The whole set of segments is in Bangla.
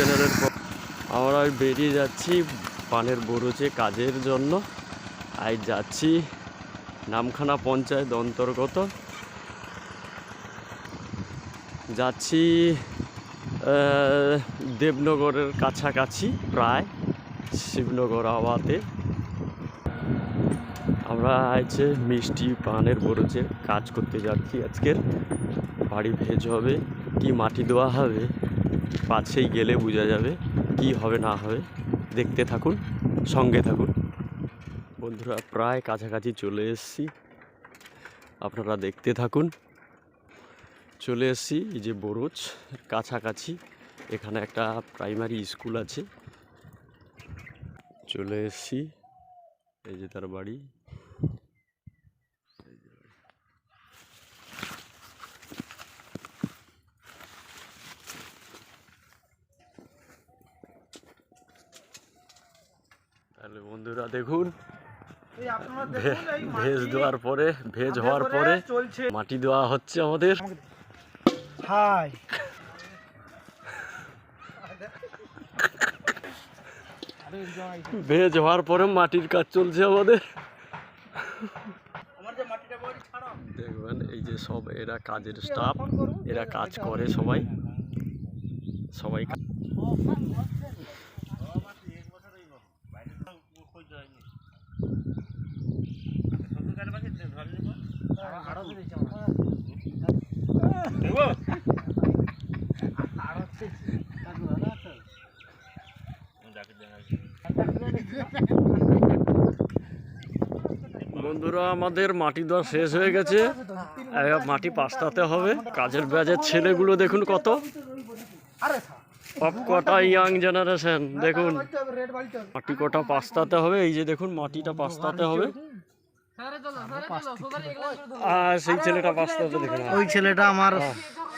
চ্যানেলের আমরা বেরিয়ে যাচ্ছি পানের বরুচে কাজের জন্য। আজ যাচ্ছি নামখানা পঞ্চায়েত অন্তর্গত, যাচ্ছি দেবনগরের কাছাকাছি, প্রায় শিবনগর আওয়াতে। আমরা আজকে মিষ্টি পানের বরুচে কাজ করতে যাচ্ছি। আজকের বাড়ি ভেজ হবে, কি মাটি দেওয়া হবে পাশেই গেলে বোঝা যাবে, কি হবে না হবে। দেখতে থাকুন, সঙ্গে থাকুন বন্ধুরা। প্রায় কাছাকাছি চলে এসেছি, আপনারা দেখতে থাকুন। চলে এসেছি এই যে বরুচ কাছাকাছি, এখানে একটা প্রাইমারি স্কুল আছে। চলে এসেছি, এই যে তার বাড়ি। তাহলে বন্ধুরা দেখুন, ভেজ দেওয়ার পরে, ভেজ হওয়ার পরে মাটি দেওয়া হচ্ছে আমাদের। হাই ভেজ হওয়ার পরে মাটির কাজ চলছে আমাদের। দেখবেন এই যে সব এরা কাজের স্টাফ, এরা কাজ করে সবাই সবাই। বন্ধুরা আমাদের মাটি দেওয়া শেষ হয়ে গেছে, মাটি পাস্তাতে হবে। কাজের ব্যাজের ছেলেগুলো দেখুন কত, সব কটা ইয়াং জেনারেশন। দেখুন মাটি কটা পাস্তাতে হবে, এই যে দেখুন মাটিটা পাস্তাতে হবে। আর সেই ছেলেটা পাস্তাতে, দেখুন ওই ছেলেটা আমার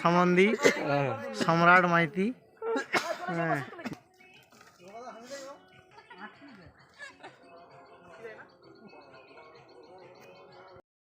সম্বন্ধী সম্রাট মাইতি।